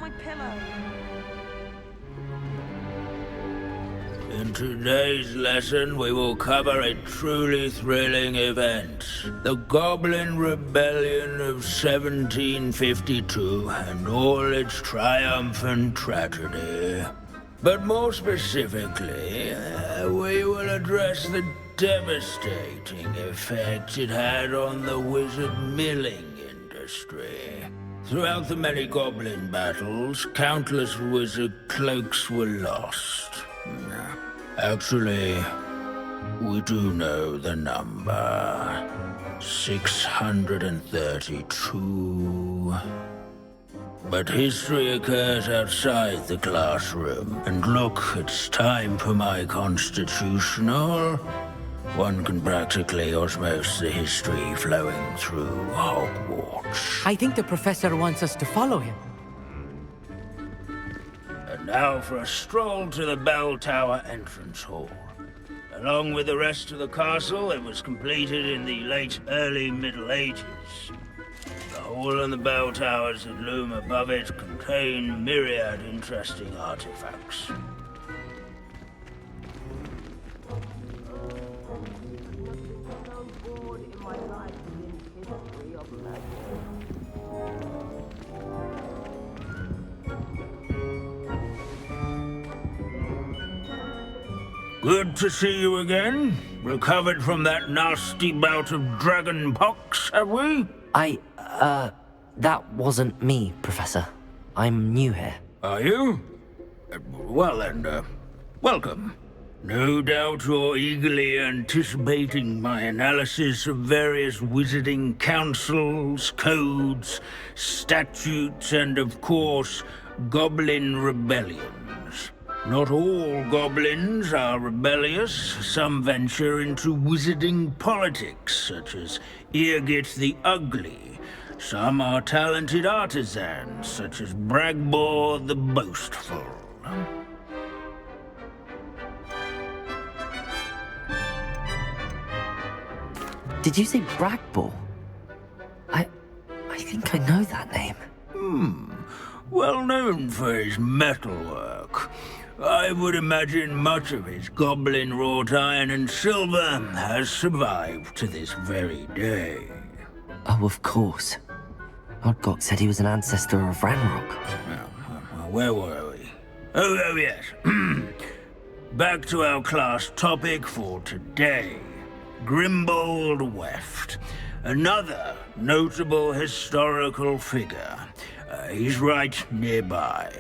my pillow? In today's lesson, we will cover a truly thrilling event. The Goblin Rebellion of 1752 and all its triumphant tragedy. But more specifically, we will address the devastating effect it had on the wizard milling industry. Throughout the many goblin battles, countless wizard cloaks were lost. Actually, we do know the number. 632. But history occurs outside the classroom. And look, it's time for my constitutional. One can practically osmose the history flowing through Hogwarts. I think the professor wants us to follow him. And now for a stroll to the bell tower entrance hall. Along with the rest of the castle, it was completed in the late early Middle Ages. The hall and the bell towers that loom above it contain myriad interesting artifacts. Good to see you again. Recovered from that nasty bout of dragon pox, have we? That wasn't me, Professor. I'm new here. Are you? Well then, welcome. No doubt you're eagerly anticipating my analysis of various wizarding councils, codes, statutes, and of course, goblin rebellions. Not all goblins are rebellious. Some venture into wizarding politics, such as Eargit the Ugly. Some are talented artisans, such as Bragbor the Boastful. Did you say Bragbor? I think I know that name. Well known for his metalwork. I would imagine much of his goblin wrought iron and silver has survived to this very day. Oh, of course. Odgok said he was an ancestor of Ranrock. Where were we? Oh yes. Back to our class topic for today. Grimbold Weft. Another notable historical figure. He's right nearby.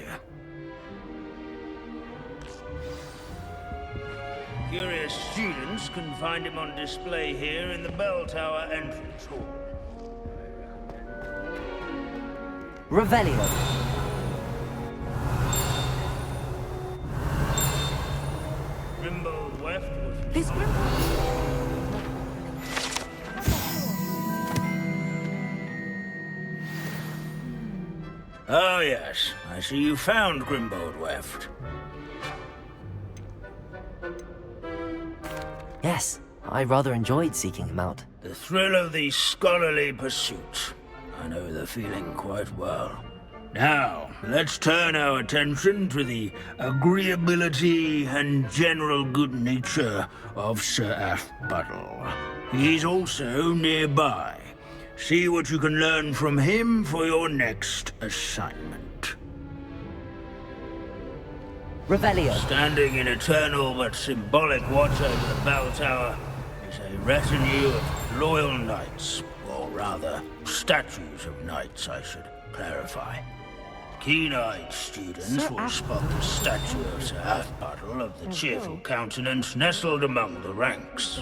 Curious students can find him on display here in the bell tower entrance hall. Revelio. Grimbold Weft was... This Oh yes, I see you found Grimbold Weft. Yes, I rather enjoyed seeking him out. The thrill of the scholarly pursuit. I know the feeling quite well. Now, let's turn our attention to the agreeability and general good nature of Sir Aphbuttle. He's also nearby. See what you can learn from him for your next assignment. Revelio. Standing in eternal but symbolic watch over the bell tower is a retinue of loyal knights, or rather, statues of knights, I should clarify. Keen-eyed students will spot the statue of Sir Aphbuttle of the cheerful countenance nestled among the ranks.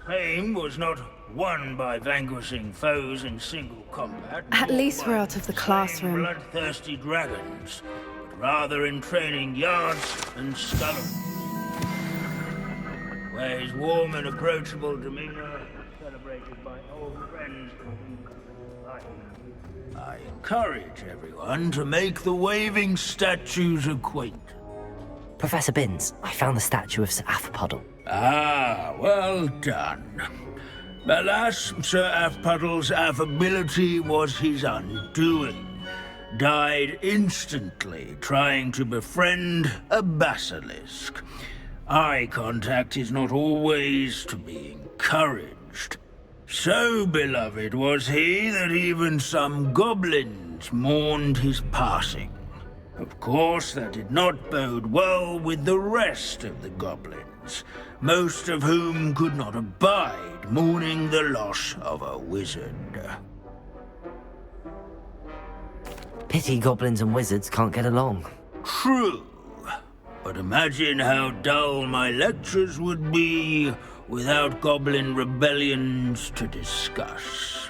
Fame was not won by vanquishing foes in single combat. At least we're out of the classroom. Bloodthirsty dragons, but rather in training yards and scullery, where his warm and approachable demeanor was celebrated by old friends. I encourage everyone to make the waving statue's acquaintance. Professor Binns, I found the statue of Sir Aphbuttle. Ah, well done. Alas, Sir Afpuddle's affability was his undoing. Died instantly trying to befriend a basilisk. Eye contact is not always to be encouraged. So beloved was he that even some goblins mourned his passing. Of course, that did not bode well with the rest of the goblins, most of whom could not abide mourning the loss of a wizard. Pity goblins and wizards can't get along. True, but imagine how dull my lectures would be without goblin rebellions to discuss.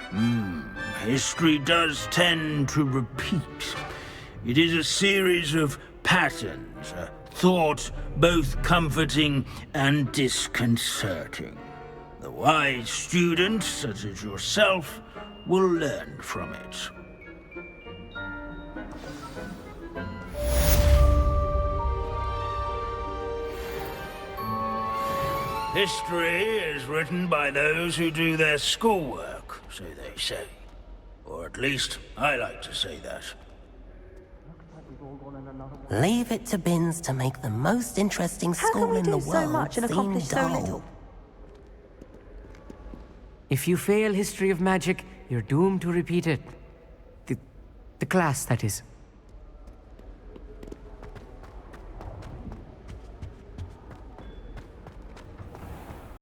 History does tend to repeat. It is a series of patterns, a thought both comforting and disconcerting. The wise student, such as yourself, will learn from it. History is written by those who do their schoolwork, so they say. Or at least, I like to say that. Leave it to Binns to make the most interesting school in the world so much and accomplish seem so dull. little? If you fail history of magic, you're doomed to repeat it. The class, that is.